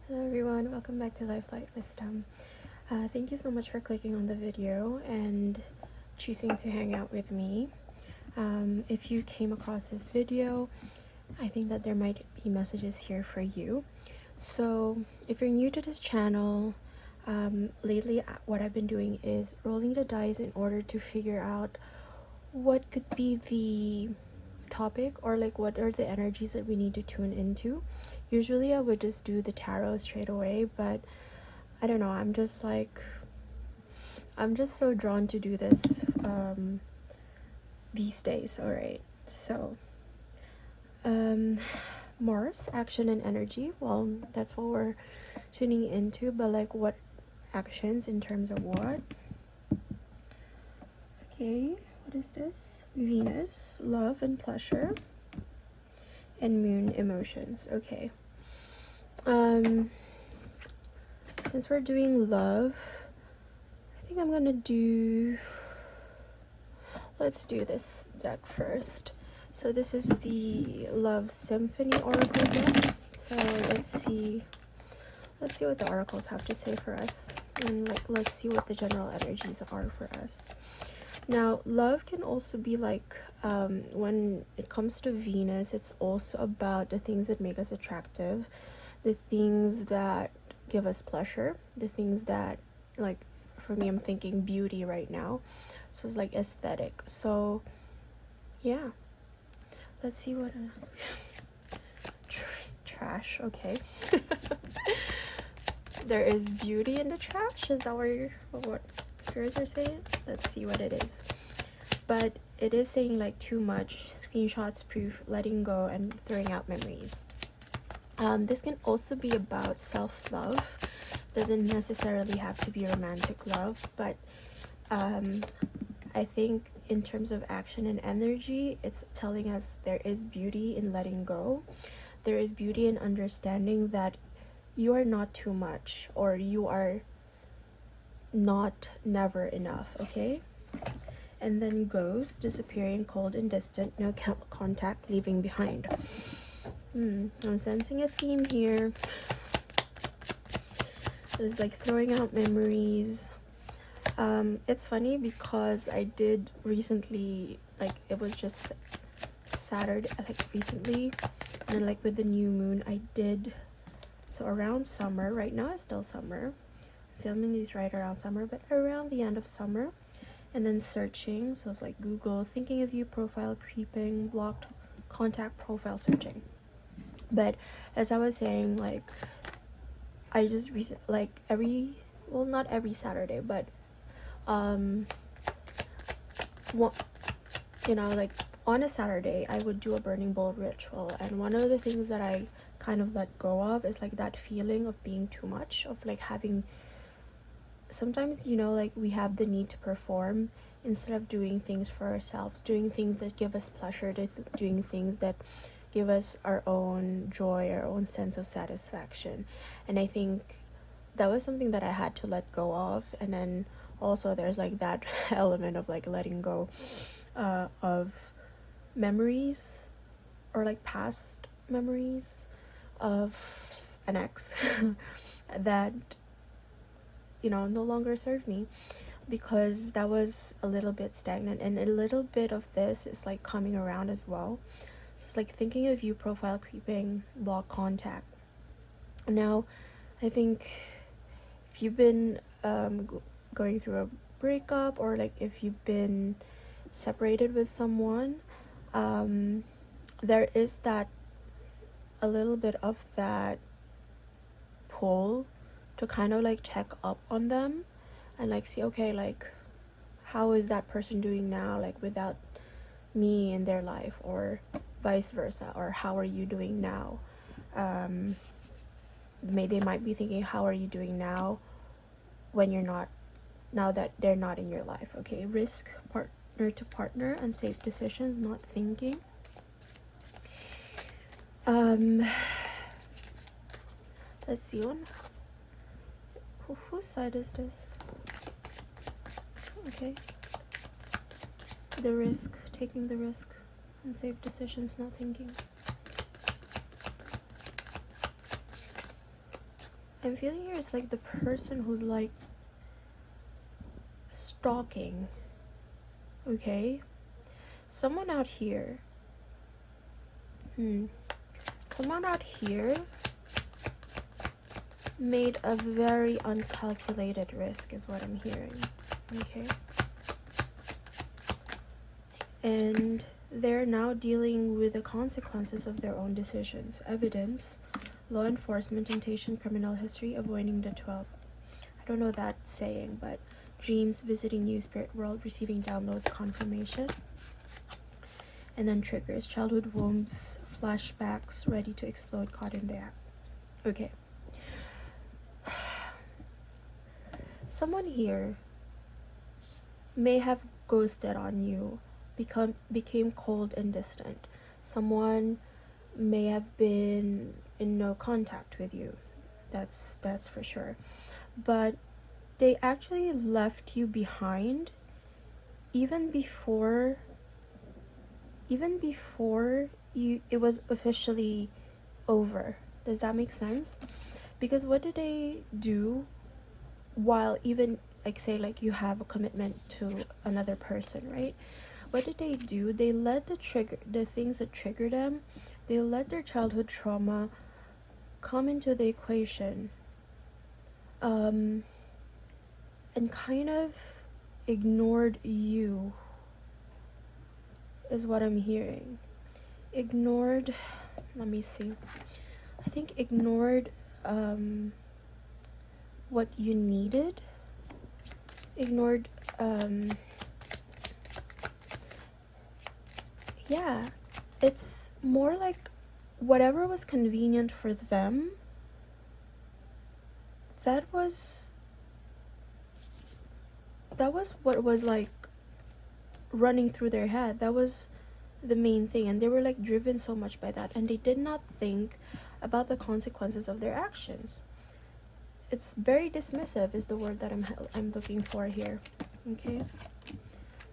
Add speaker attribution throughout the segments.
Speaker 1: Hello everyone, welcome back to Lifelight Wisdom. Thank you so much for clicking on the video and choosing to hang out with me. If you came across this video, I think that there might be messages here for you. So if you're new to this channel, lately what I've been doing is rolling the dice in order to figure out what could be the topic, or like what are the energies that we need to tune into. Usually I would just do the tarot straight away, but I don't know, I'm just so drawn to do this these days. All right, so Mars, action and energy. Well, that's what we're tuning into, but like what actions in terms of what? Okay, what is this? Venus, love and pleasure, and moon, emotions. Okay. Since we're doing love, I think I'm gonna do, let's do this deck first. So this is the Love Symphony Oracle deck. So let's see what the oracles have to say for us, and like let's see what the general energies are for us. Now, love can also be like, when it comes to Venus, it's also about the things that make us attractive, the things that give us pleasure, the things that, like, for me, I'm thinking beauty right now. So it's like aesthetic. So yeah, let's see what trash. Okay. There is beauty in the trash. Is that what spirits are saying? Let's see what it is. But it is saying like too much, screenshots, proof, letting go, and throwing out memories. This can also be about self-love. Doesn't necessarily have to be romantic love, but I think in terms of action and energy, it's telling us there is beauty in letting go. There is beauty in understanding that you are not too much, or you are not never enough, okay? And then ghost, disappearing, cold and distant, no contact, leaving behind. I'm sensing a theme here. It's like throwing out memories. It's funny because I did recently, like it was just Saturday, like recently, and like with the new moon I did, so around summer, right now it's still summer, filming these right around summer, but around the end of summer, and then searching, so it's like Google, thinking of you, profile creeping, blocked, contact, profile searching. But as I was saying, like I just like not every Saturday, but like on a Saturday I would do a burning bowl ritual, and one of the things that I kind of let go of is like that feeling of being too much, of like having, sometimes like we have the need to perform instead of doing things for ourselves, doing things that give us pleasure, doing things that give us our own joy, our own sense of satisfaction. And I think that was something that I had to let go of. And then also there's like that element of like letting go of memories, or like past memories of an ex that no longer serve me, because that was a little bit stagnant. And a little bit of this is like coming around as well. So it's like thinking of you, profile creeping, block contact. Now I think if you've been going through a breakup, or like if you've been separated with someone, there is that a little bit of that pull to kind of like check up on them and like see, okay, like how is that person doing now, like without me in their life, or vice versa, or how are you doing now? They might be thinking, how are you doing now when you're not, now that they're not in your life. Okay, risk, partner to partner, unsafe decisions, not thinking. Let's see one. Whose side is this? Okay, the risk, taking the risk, unsafe decisions, not thinking. I'm feeling here it's like the person who's like stalking. Okay, someone out here someone out here made a very uncalculated risk is what I'm hearing. Okay, and they're now dealing with the consequences of their own decisions. Evidence: law enforcement, temptation, criminal history, avoiding the 12. I don't know that saying, but dreams, visiting you, spirit world, receiving downloads, confirmation. And then triggers: childhood wounds, flashbacks, ready to explode, caught in the act. Okay. Someone here may have ghosted on you, became cold and distant. Someone may have been in no contact with you. That's for sure. But they actually left you behind even before it was officially over. Does that make sense? Because what did they do while even like say like you have a commitment to another person, right? What did they do? They let the things that trigger them, they let their childhood trauma come into the equation, and kind of ignored you is what I'm hearing. Ignored, let me see. I think ignored what you needed. Ignored yeah, it's more like whatever was convenient for them, that was what was like running through their head. That was the main thing, and they were like driven so much by that, and they did not think about the consequences of their actions. It's very dismissive is the word that I'm looking for here. Okay.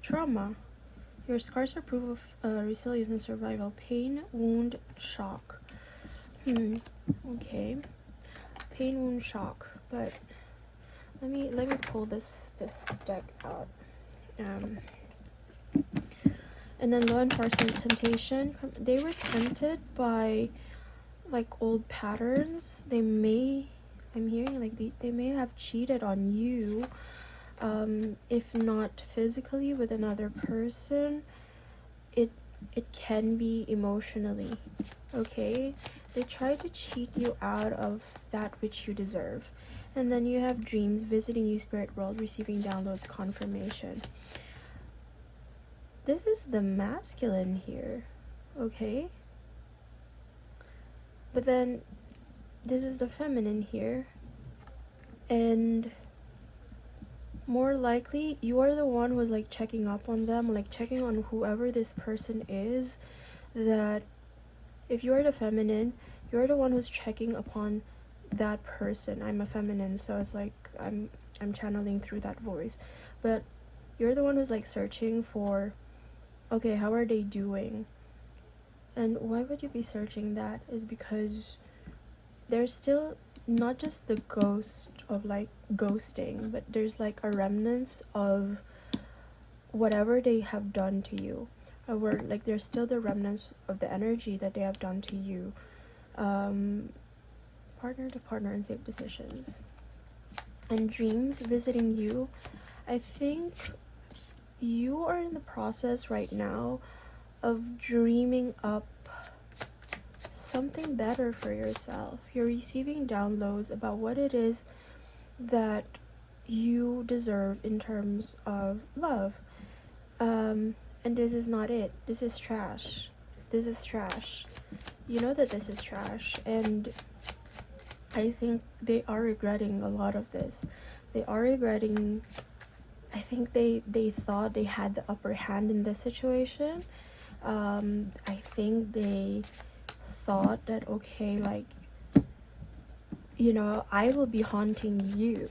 Speaker 1: Trauma: your scars are proof of resilience and survival. Pain, wound, shock. Okay. Pain, wound, shock. But let me pull this deck out. And then law enforcement, temptation. They were tempted by like old patterns. I'm hearing like they may have cheated on you, if not physically with another person, it can be emotionally. Okay, they try to cheat you out of that which you deserve. And then you have dreams, visiting you, spirit world, receiving downloads, confirmation. This is the masculine here, okay? But then this is the feminine here, and more likely you are the one who's like checking up on them, like checking on whoever this person is. That if you are the feminine, you're the one who's checking upon that person. I'm a feminine, so it's like I'm channeling through that voice, but you're the one who's like searching for, okay, how are they doing? And why would you be searching that is because there's still not just the ghost of like ghosting, but there's like a remnants of whatever they have done to you, or like there's still the remnants of the energy that they have done to you. Partner to partner and safe decisions. And dreams, visiting you. I think you are in the process right now of dreaming up something better for yourself. You're receiving downloads about what it is that you deserve in terms of love. And this is not it. This is trash. This is trash. You know that this is trash, and I think they are regretting a lot of this. They are regretting, I think they thought they had the upper hand in this situation. I think they thought that, okay, like, you know, I will be haunting you,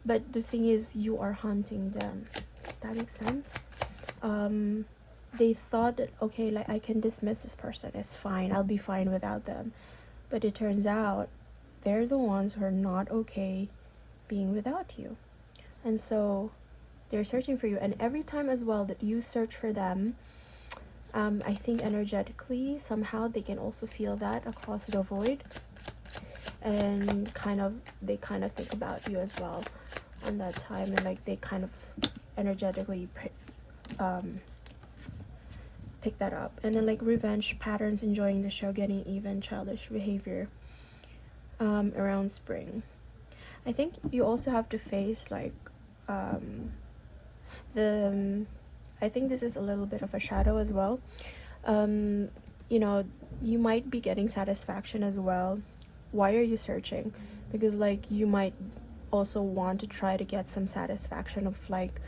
Speaker 1: but the thing is you are haunting them. Does that make sense? They thought that, okay, like, I can dismiss this person, it's fine, I'll be fine without them. But it turns out they're the ones who are not okay being without you. And so they're searching for you. And every time as well that you search for them, I think energetically somehow they can also feel that across the void, and they kind of think about you as well on that time, and like they kind of energetically pick that up. And then like revenge patterns, enjoying the show, getting even, childish behavior around spring. I think you also have to face like I think this is a little bit of a shadow as well. You know, you might be getting satisfaction as well. Why are you searching? Because like you might also want to try to get some satisfaction of like,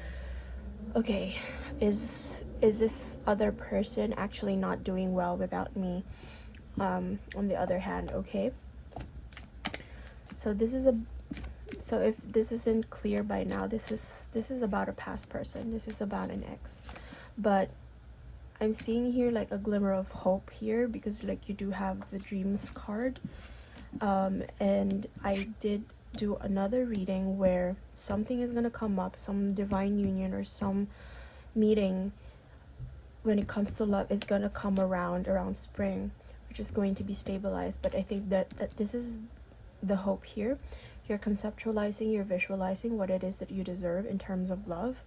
Speaker 1: okay, is this other person actually not doing well without me? On the other hand, okay. So if this isn't clear by now, this is about a past person. This is about an ex. But I'm seeing here like a glimmer of hope here, because like you do have the dreams card. And I did do another reading where something is going to come up, some divine union or some meeting when it comes to love is going to come around spring, which is going to be stabilized. But I think that this is the hope here. You're conceptualizing, you're visualizing what it is that you deserve in terms of love.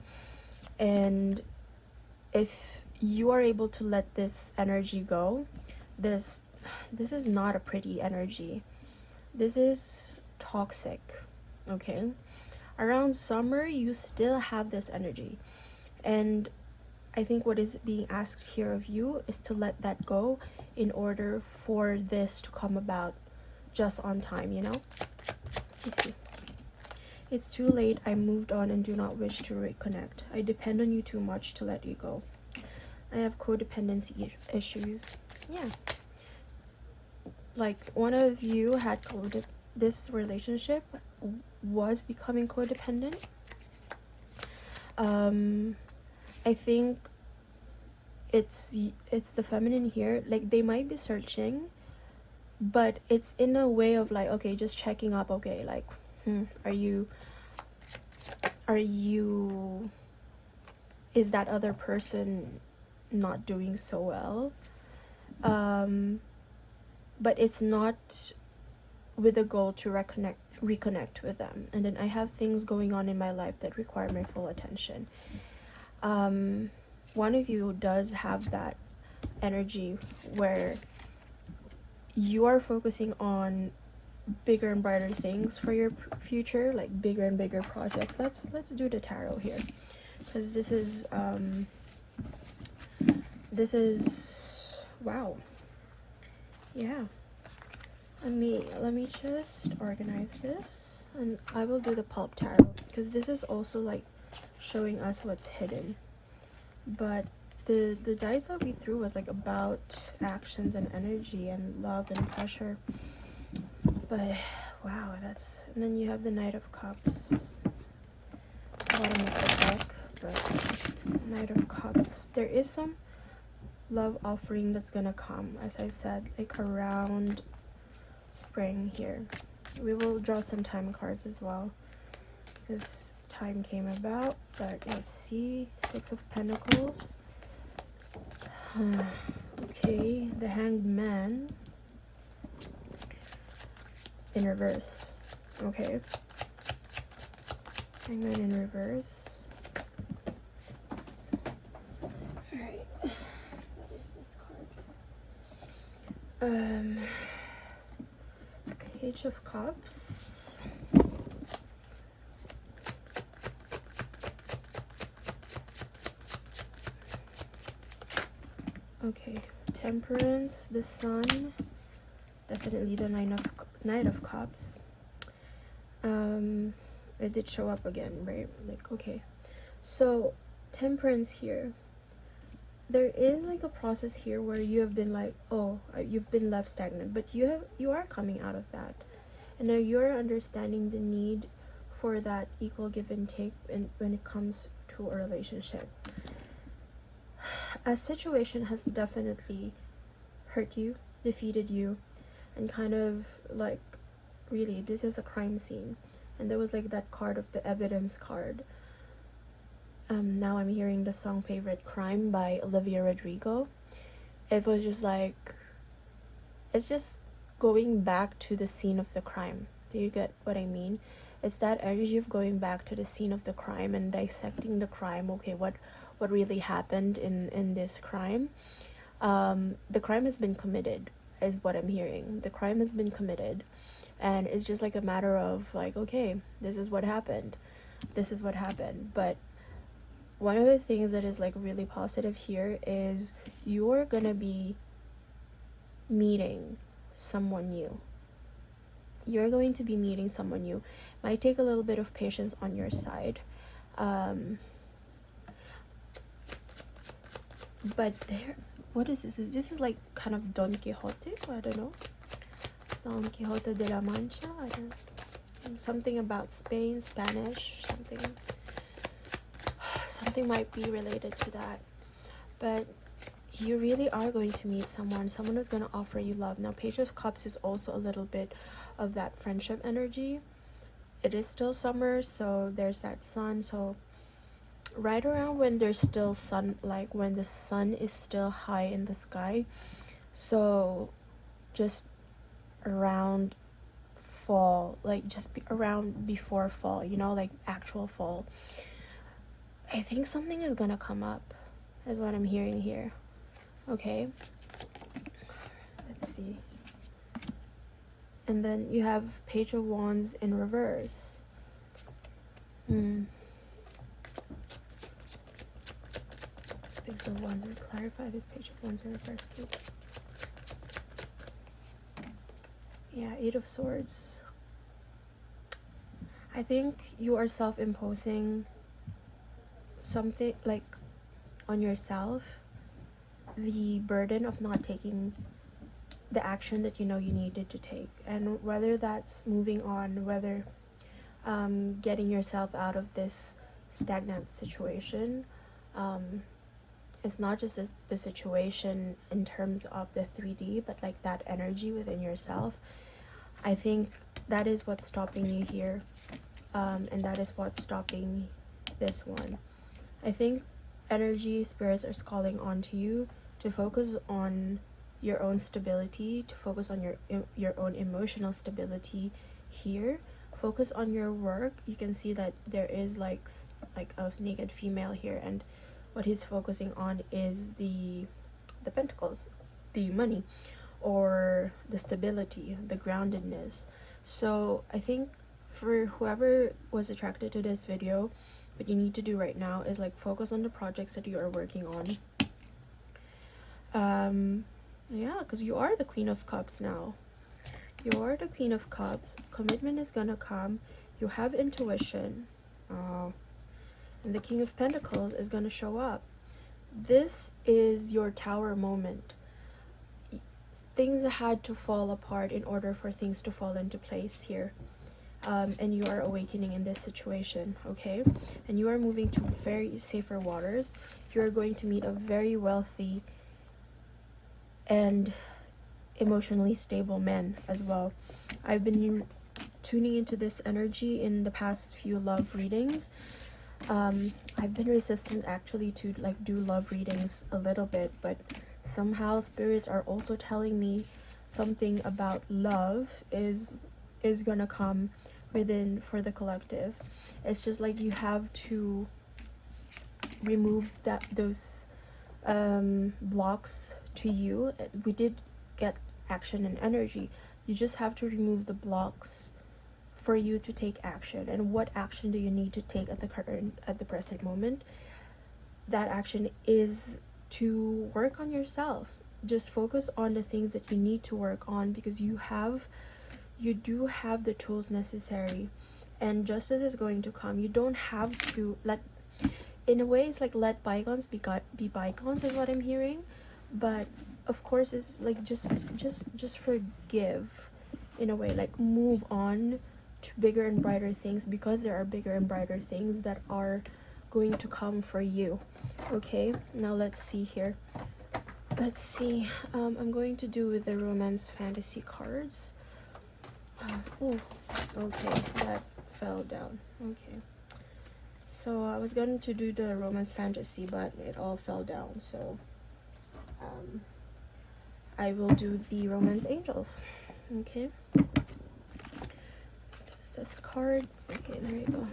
Speaker 1: And if you are able to let this energy go, this is not a pretty energy. This is toxic, okay? Around summer, you still have this energy. And I think what is being asked here of you is to let that go in order for this to come about just on time, you know? Let's see. It's too late. I moved on and do not wish to reconnect. I depend on you too much to let you go. I have codependency issues. Yeah. Like one of you had this relationship was becoming codependent. I think it's the feminine here. Like they might be searching, but it's in a way of like, okay, just checking up. Okay, like are you is that other person not doing so well? But it's not with a goal to reconnect with them. And then I have things going on in my life that require my full attention. One of you does have that energy where you are focusing on bigger and brighter things for your future, like bigger and bigger projects. Let's do the tarot here, because this is wow. Yeah, let me just organize this, and I will do the pulp tarot, because this is also like showing us what's hidden. But the dice that we threw was like about actions and energy and love and pressure. But wow, and then you have the Knight of Cups, bottom of the deck. But Knight of Cups, there is some love offering that's gonna come, as I said, like around spring here. We will draw some time cards as well, because time came about. But let's see, Six of Pentacles. Okay, the Hanged Man in reverse. Okay, Hangman in reverse. Alright, what is this card? Page of Cups. Okay, Temperance, the Sun, definitely the Knight of Cups. It did show up again, right? Like, okay, so Temperance here, there is like a process here where you have been like, you've been left stagnant, but you are coming out of that, and now you're understanding the need for that equal give and take when it comes to a relationship. A situation has definitely hurt you, defeated you, and kind of like really, this is a crime scene. And there was like that card of the evidence card. Now I'm hearing the song Favorite Crime by Olivia Rodrigo. It was just like, it's just going back to the scene of the crime. Do you get what I mean? It's that energy of going back to the scene of the crime and dissecting the crime. Okay, what really happened in this crime? The crime has been committed, is what I'm hearing. The crime has been committed, and it's just like a matter of like, okay, this is what happened. This is what happened. But one of the things that is like really positive here is you're gonna be meeting someone new. You're going to be meeting someone new. Might take a little bit of patience on your side. But there, what is this? This is like kind of Don Quixote? I don't know. Don Quixote de la Mancha? I don't know. Something about Spain, Spanish, something. Something might be related to that. But you really are going to meet someone who's going to offer you love. Now, Page of Cups is also a little bit of that friendship energy. It is still summer, so there's that sun. So right around when there's still sun, like when the sun is still high in the sky, so just around fall, like just around before fall, you know, like actual fall, I think something is gonna come up, is what I'm hearing here. Okay, let's see. And then you have Page of Wands in reverse. Page of Wands, will clarify this Page of Wands in reverse, please. Yeah, Eight of Swords. I think you are self-imposing something like on yourself, the burden of not taking the action that you know you needed to take. And whether that's moving on, whether getting yourself out of this stagnant situation, it's not just the situation in terms of the 3D, but like that energy within yourself. I think that is what's stopping you here, and that is what's stopping this one. I think energy spirits are calling onto you to focus on your own stability, to focus on your own emotional stability here. Focus on your work. You can see that there is like a naked female here, and what he's focusing on is the pentacles, the money, or the stability, the groundedness. So I think for whoever was attracted to this video, what you need to do right now is like focus on the projects that you are working on. Yeah, because you are the Queen of Cups now. You are the Queen of Cups. Commitment is gonna come. You have intuition. And the King of Pentacles is gonna show up. This is your Tower moment. Things had to fall apart in order for things to fall into place here. And you are awakening in this situation, okay? And you are moving to very safer waters. You are going to meet a very wealthy and emotionally stable man as well. I've been tuning into this energy in the past few love readings. I've been resistant actually to like do love readings a little bit, but somehow spirits are also telling me something about love is gonna come within for the collective. It's just like you have to remove those blocks to you. We did get action and energy. You just have to remove the blocks for you to take action. And what action do you need to take at the present moment? That action is to work on yourself. Just focus on the things that you need to work on, because you do have the tools necessary, and justice is going to come. You don't have to in a way, it's like let bygones be bygones is what I'm hearing. But of course it's like just forgive in a way, like move on to bigger and brighter things, because there are bigger and brighter things that are going to come for you. Okay, now let's see here. Let's see. I'm going to do with the romance fantasy cards. Oh, okay, that fell down. Okay. So I was going to do the romance fantasy, but it all fell down. So I will do the romance angels. Okay. Just this card. Okay, there you go.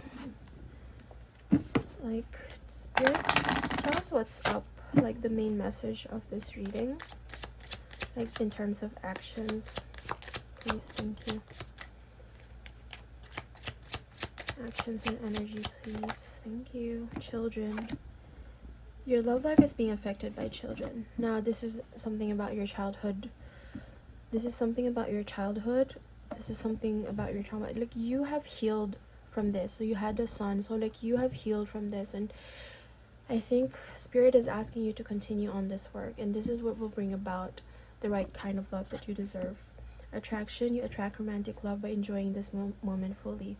Speaker 1: Like, Spirit, tell us what's up. Like the main message of this reading. Like in terms of actions. Please, thank you. Actions and energy, please. Thank you. Children. Your love life is being affected by children. Now, this is something about your childhood. This is something about your childhood. This is something about your trauma. Like, you have healed from this. So you had a son. So, like, you have healed from this. And I think Spirit is asking you to continue on this work. And this is what will bring about the right kind of love that you deserve. Attraction. You attract romantic love by enjoying this moment fully.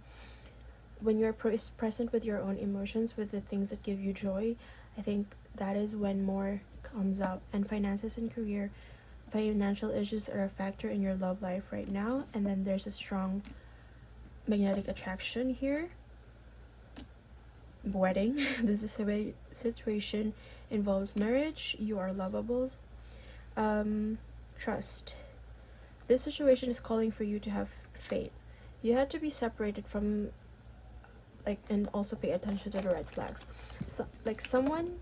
Speaker 1: When you're present with your own emotions, with the things that give you joy, I think that is when more comes up. And finances and career, financial issues are a factor in your love life right now. And then there's a strong magnetic attraction here. Wedding. This is a situation involves marriage. You are lovable. Trust. This situation is calling for you to have faith. You had to be separated from, like, and also pay attention to the red flags. So, like, someone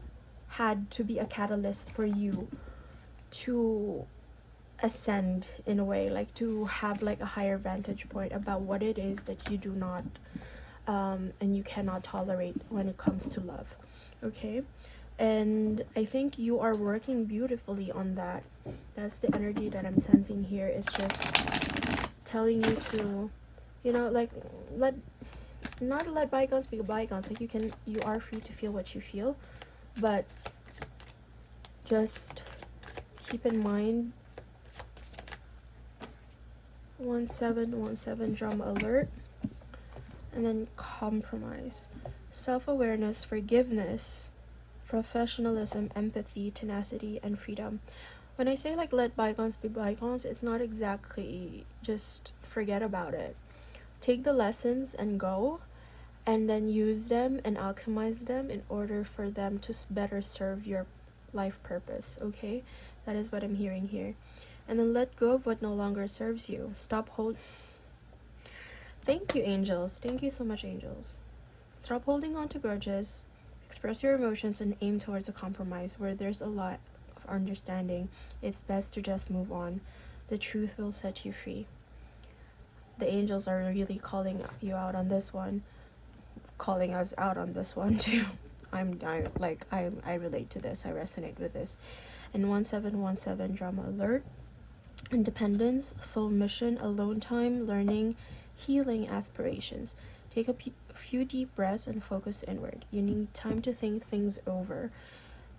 Speaker 1: had to be a catalyst for you to ascend in a way, like to have like a higher vantage point about what it is that you do not and you cannot tolerate when it comes to love. Okay, and I think you are working beautifully on that. That's the energy that I'm sensing here. It's just telling you to, you know, like, not let bygones be bygones. Like, you are free to feel what you feel, but just keep in mind 1717 drama alert. And then compromise, self-awareness, forgiveness, professionalism, empathy, tenacity, and freedom. When I say, like, let bygones be bygones, it's not exactly just forget about it. Take the lessons and go, and then use them and alchemize them in order for them to better serve your life purpose. Okay, that is what I'm hearing here. And then let go of what no longer serves you. Stop Thank you, angels. Thank you so much, angels. Stop holding on to grudges. Express your emotions and aim towards a compromise. Where there's a lot of understanding, it's best to just move on. The truth will set you free. The angels are really calling you out on this one, calling us out on this one too. I relate to this. I resonate with this. And 1717 drama alert. Independence, soul mission, alone time, learning, healing, aspirations. Take a few deep breaths and focus inward. You need time to think things over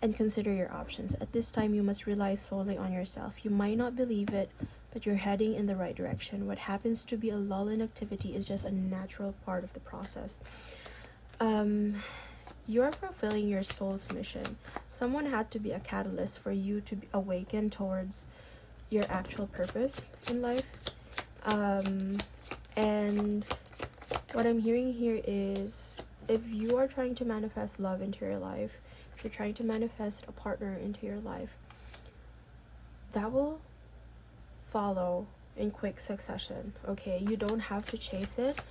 Speaker 1: and consider your options. At this time, you must rely solely on yourself. You might not believe it, but you're heading in the right direction. What happens to be a lull in activity is just a natural part of the process. You're fulfilling your soul's mission. Someone had to be a catalyst for you to awaken towards your actual purpose in life. And what I'm hearing here is, if you are trying to manifest love into your life, if you're trying to manifest a partner into your life, that will follow in quick succession. Okay, you don't have to chase it.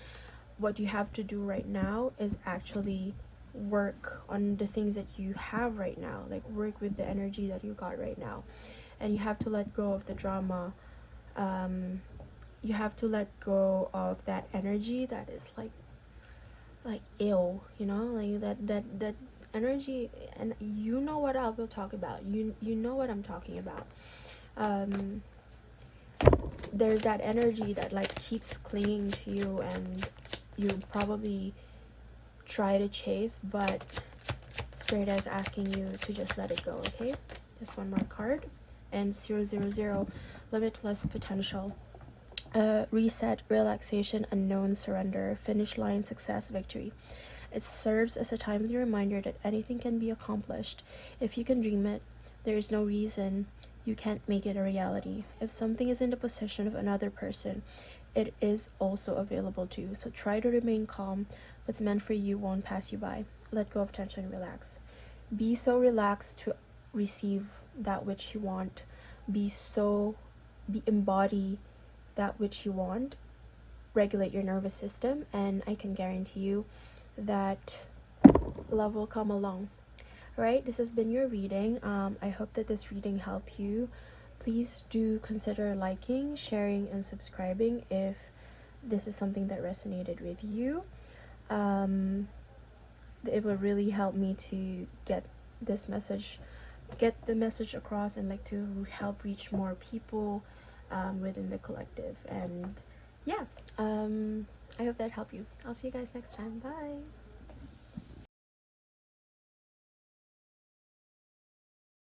Speaker 1: What you have to do right now is actually work on the things that you have right now. Like, work with the energy that you got right now. And you have to let go of the drama. You have to let go of that energy that is like ill, you know, like that energy. And you know what I will talk about. You know what I'm talking about. There's that energy that like keeps clinging to you, and you probably try to chase, but Spirit is asking you to just let it go. Okay, just one more card. And 000, limitless potential. Reset, relaxation, unknown, surrender, finish line, success, victory. It serves as a timely reminder that anything can be accomplished. If you can dream it, there is no reason you can't make it a reality. If something is in the possession of another person, it is also available to you. So try to remain calm. What's meant for you won't pass you by. Let go of tension and relax. Be so relaxed to receive that which you want. Be embody that which you want. Regulate your nervous system, and I can guarantee you that love will come along. Right, this has been your reading. I hope that this reading helped you. Please do consider liking, sharing, and subscribing if this is something that resonated with you. It will really help me to get the message across, and like to help reach more people within the collective. And yeah, I hope that helped you. I'll see you guys next time. Bye.